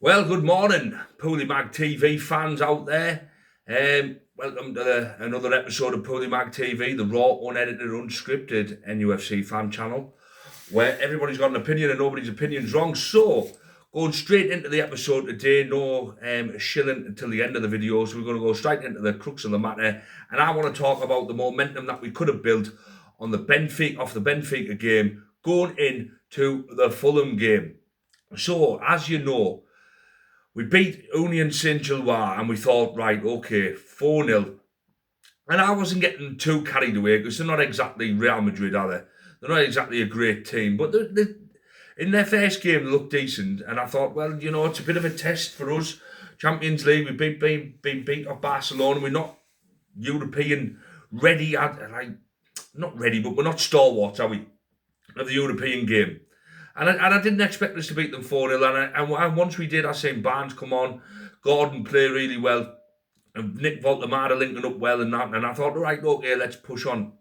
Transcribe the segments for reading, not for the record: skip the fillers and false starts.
Well, good morning, Pooley Mag TV fans out there. Welcome to another episode of Pooley Mag TV, the raw, unedited, unscripted NUFC fan channel, where everybody's got an opinion and nobody's opinion's wrong. So, going straight into the episode today, no shilling until the end of the video, so we're going to go straight into the crux of the matter. And I want to talk about the momentum that we could have built on the Benfica game, going into the Fulham game. So, as you know, we beat Union Saint-Gilloise and we thought, right, okay, 4-0. And I wasn't getting too carried away because they're not exactly Real Madrid, are they? They're not exactly a great team. But in their first game, they looked decent. And I thought, well, it's a bit of a test for us. Champions League, we've been beat off Barcelona. We're not European ready. Not ready, but we're not stalwarts, are we, of the European game. And I didn't expect us to beat them 4-0. And once we did, I seen Barnes come on, Gordon play really well, and Nick Voltemada linking up well and that. And I thought, right, okay, let's push on.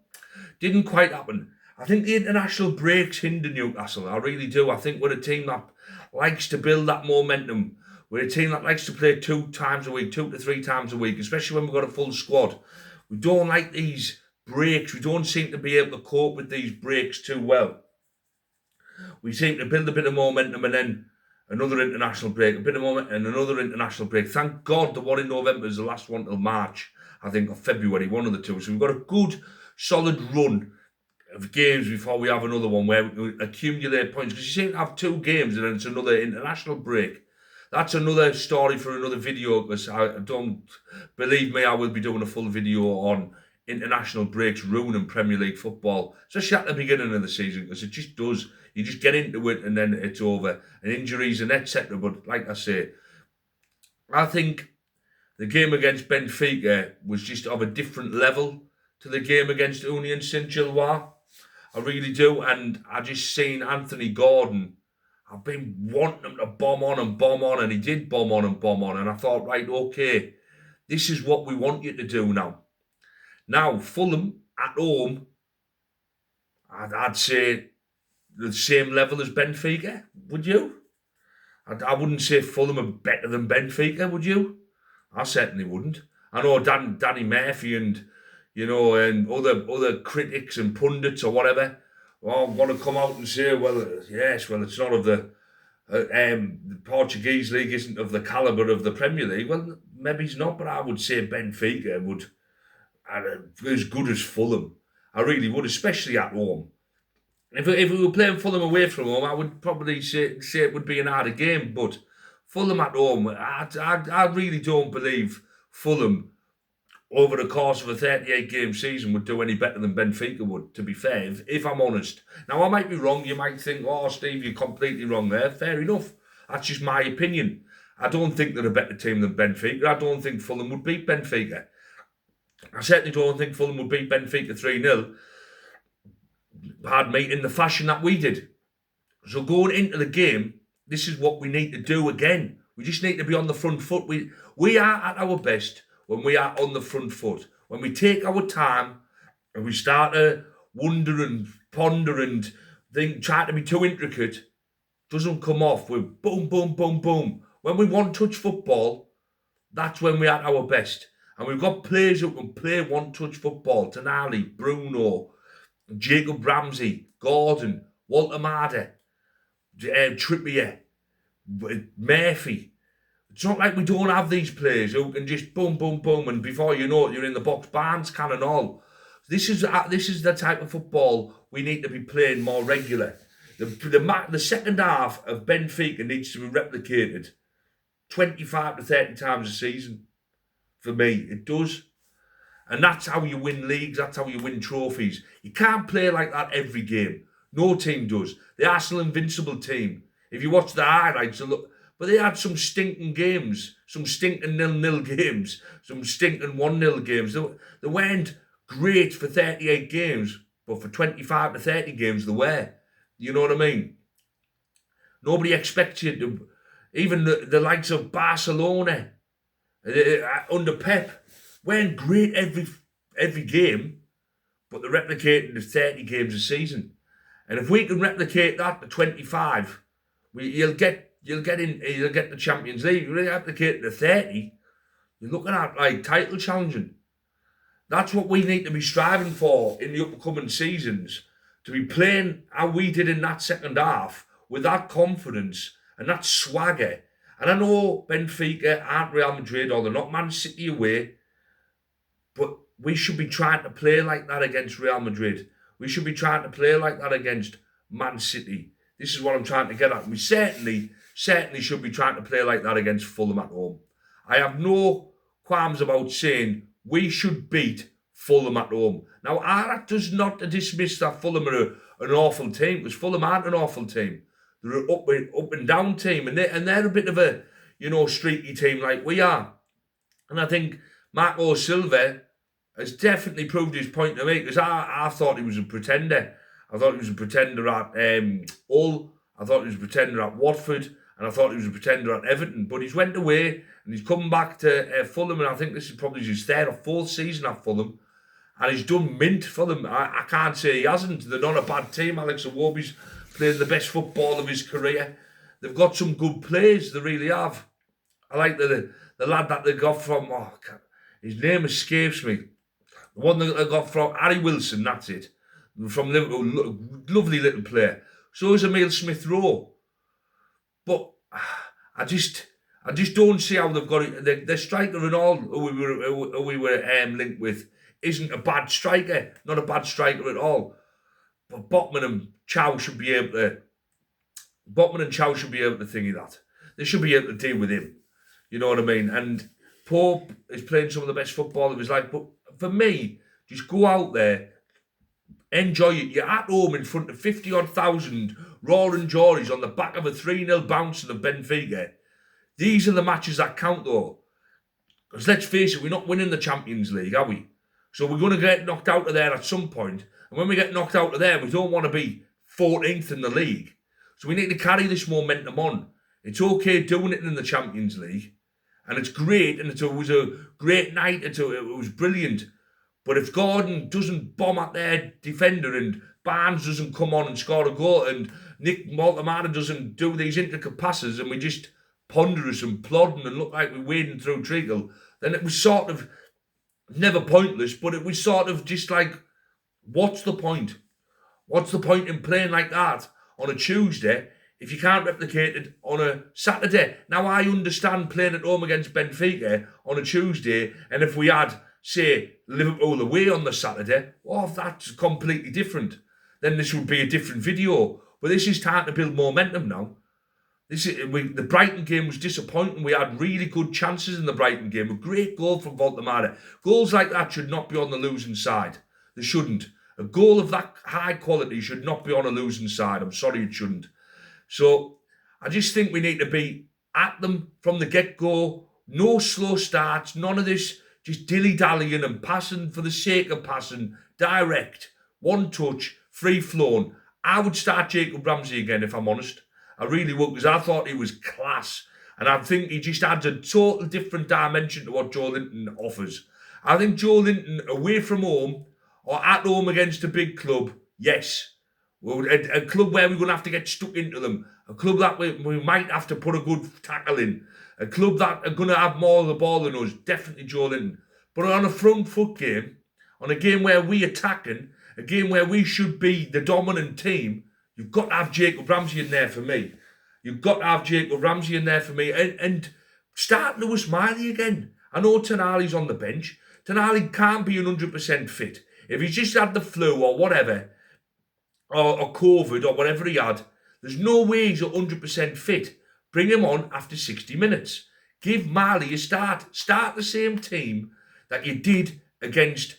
Didn't quite happen. I think the international breaks hinder Newcastle. I really do. I think we're a team that likes to build that momentum. We're a team that likes to play 2 times a week, 2 to 3 times a week, especially when we've got a full squad. We don't like these breaks. We don't seem to be able to cope with these breaks too well. We seem to build a bit of momentum and then another international break, a bit of momentum and another international break. Thank God the one in November is the last one till March, I think, or February, one of the two. So we've got a good, solid run of games before we have another one where we accumulate points. Because you seem to have 2 games and then it's another international break. That's another story for another video, because I don't believe me, I will be doing a full video on international breaks ruining Premier League football, especially at the beginning of the season, because it just does. You just get into it and then it's over, and injuries and etc. But like I say, I think the game against Benfica was just of a different level to the game against Union Saint-Gilloise. I really do, and I just seen Anthony Gordon. I've been wanting him to bomb on, and he did bomb on, and I thought, right, okay, this is what we want you to do now. Now, Fulham at home, I'd say the same level as Benfica, would you? I wouldn't say Fulham are better than Benfica, would you? I certainly wouldn't. I know Danny Murphy and and other critics and pundits or whatever want to come out and say, well, yes, well, it's not of the Portuguese league isn't of the calibre of the Premier League. Well, maybe it's not, but I would say Benfica would as good as Fulham. I really would, especially at home. If we were playing Fulham away from home, I would probably say it would be an harder game. But Fulham at home, I really don't believe Fulham over the course of a 38-game season would do any better than Benfica would, to be fair, if I'm honest. Now, I might be wrong. You might think, oh, Steve, you're completely wrong there. Fair enough. That's just my opinion. I don't think they're a better team than Benfica. I don't think Fulham would beat Benfica. I certainly don't think Fulham would beat Benfica 3-0. Pardon me, in the fashion that we did. So going into the game, this is what we need to do again. We just need to be on the front foot. We are at our best when we are on the front foot. When we take our time and we start to wonder and ponder and try to be too intricate, doesn't come off. We're boom, boom, boom, boom. When we one-touch football, that's when we're at our best. And we've got players who can play one-touch football. Tonali, Bruno, Jacob Ramsey, Gordon, Voltemada, Trippier, Murphy. It's not like we don't have these players who can just boom, boom, boom, and before you know it, you're in the box. Barnes can and all. This is the type of football we need to be playing more regular. The second half of Benfica needs to be replicated 25 to 30 times a season. For me, it does. And that's how you win leagues. That's how you win trophies. You can't play like that every game. No team does. The Arsenal Invincible team, if you watch the highlights, but they had some stinking games, some stinking 0-0 games, some stinking 1-0 games. They weren't great for 38 games, but for 25 to 30 games they were. You know what I mean? Nobody expects you to, even the likes of Barcelona, under Pep, weren't great every game, but they're replicating the 30 games a season. And if we can replicate that to 25, you'll get you'll get the Champions League. You really have to get to 30. You're looking at like title challenging. That's what we need to be striving for in the upcoming seasons. To be playing how we did in that second half with that confidence and that swagger. And I know Benfica aren't Real Madrid or they're not Man City away, but we should be trying to play like that against Real Madrid. We should be trying to play like that against Man City. This is what I'm trying to get at. We certainly should be trying to play like that against Fulham at home. I have no qualms about saying we should beat Fulham at home. Now, that does not dismiss that Fulham are an awful team, because Fulham aren't an awful team. They're an up and down team, and they're a bit of a, streaky team like we are. And I think Marco Silva has definitely proved his point to me, because I thought he was a pretender. I thought he was a pretender at Hull. I thought he was a pretender at Watford. And I thought he was a pretender at Everton. But he's went away and he's come back to Fulham. And I think this is probably his third or fourth season at Fulham. And he's done mint for them. I can't say he hasn't. They're not a bad team. Alex Iwobi's playing the best football of his career. They've got some good players. They really have. I like the lad that they got from... his name escapes me. The one that they got from Harry Wilson, that's it. From Liverpool. Lovely little player. So is Emile Smith-Rowe. But I just don't see how they've got it. The striker and all who we were linked with isn't a bad striker. Not a bad striker at all. But Botman and Chow should be able to thingy that. They should be able to deal with him. You know what I mean? And Pope is playing some of the best football of his life. But for me, just go out there, enjoy it. You're at home in front of 50-odd thousand roaring Geordies on the back of a 3-0 bounce of Benfica. These are the matches that count, though. Because let's face it, we're not winning the Champions League, are we? So we're going to get knocked out of there at some point. And when we get knocked out of there, we don't want to be 14th in the league. So we need to carry this momentum on. It's okay doing it in the Champions League. And it's great, and it was a great night. It was brilliant. But if Gordon doesn't bomb at their defender and Barnes doesn't come on and score a goal and Nick Maltamada doesn't do these intricate passes and we just ponderous and plodding and look like we're wading through treacle, then it was sort of never pointless, but it was sort of just like, what's the point? What's the point in playing like that on a Tuesday if you can't replicate it on a Saturday? Now, I understand playing at home against Benfica on a Tuesday, and if we had, say, Liverpool away on the Saturday, that's completely different. Then this would be a different video. But this is time to build momentum now. The Brighton game was disappointing. We had really good chances in the Brighton game. A great goal from Voltemada. Goals like that should not be on the losing side. They shouldn't. A goal of that high quality should not be on a losing side. I'm sorry, it shouldn't. So I just think we need to be at them from the get-go. No slow starts. None of this just dilly-dallying and passing for the sake of passing. Direct. One touch. Free-flowing. I would start Jacob Ramsey again, if I'm honest. I really would, because I thought he was class. And I think he just adds a total different dimension to what Joe Linton offers. I think Joe Linton, away from home, or at home against a big club, yes. A club where we're going to have to get stuck into them. A club that we might have to put a good tackle in. A club that are going to have more of the ball than us, definitely Joe Linton. But on a front foot game, on a game where we attacking, a game where we should be the dominant team, you've got to have Jacob Ramsey in there for me. You've got to have Jacob Ramsey in there for me. And start Lewis Miley again. I know Tonali's on the bench. Tonali can't be 100% fit. If he's just had the flu or whatever, or COVID or whatever he had, there's no way he's 100% fit. Bring him on after 60 minutes. Give Miley a start. Start the same team that you did against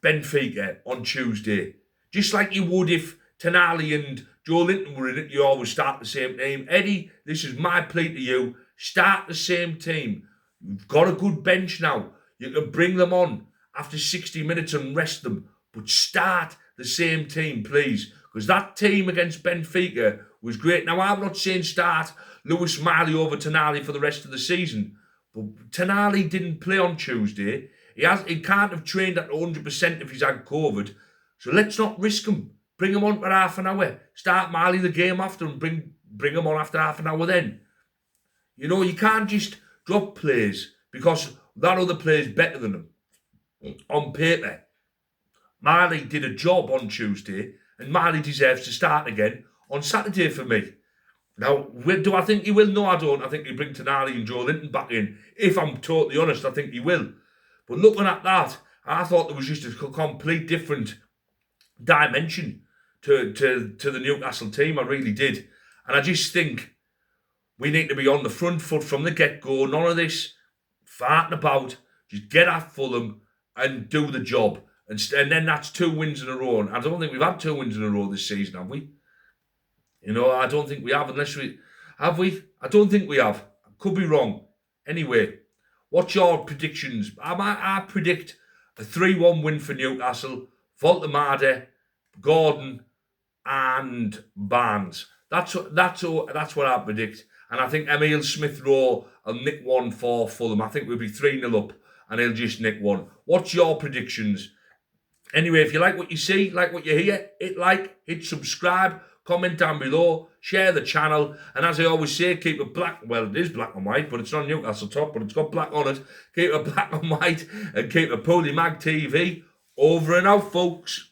Benfica on Tuesday. Just like you would if Tonali and Joe Linton were in it, you always start the same team. Eddie, this is my plea to you. Start the same team. You've got a good bench now. You can bring them on after 60 minutes and rest them. But start the same team, please. Because that team against Benfica was great. Now, I'm not saying start Lewis Miley over Tonali for the rest of the season. But Tonali didn't play on Tuesday. He can't have trained at 100% if he's had COVID. So let's not risk him. Bring him on for half an hour. Start Miley the game after and bring bring them on after half an hour then. You know, you can't just drop players because that other player is better than them on paper. Marley did a job on Tuesday, and Marley deserves to start again on Saturday for me. Now, do I think he will? No, I don't. I think he'll bring Tonali and Joe Linton back in. If I'm totally honest, I think he will. But looking at that, I thought there was just a complete different dimension to the Newcastle team. I really did. And I just think we need to be on the front foot from the get-go. None of this farting about. Just get at Fulham and do the job. And then that's 2 wins in a row. And I don't think we've had 2 wins in a row this season, have we? You know, I don't think we have, unless we... Have we? I don't think we have. I could be wrong. Anyway, what's your predictions? I predict a 3-1 win for Newcastle. Voltemade, Gordon and Barnes. That's what I predict. And I think Emile Smith-Rowe will nick one for Fulham. I think we'll be 3-0 up and he'll just nick one. What's your predictions? Anyway, if you like what you see, like what you hear, hit like, hit subscribe, comment down below, share the channel, and as I always say, keep it black. Well, it is black and white, but it's not Newcastle top, but it's got black on it. Keep it black and white, and keep it Poolie Mag TV. Over and out, folks.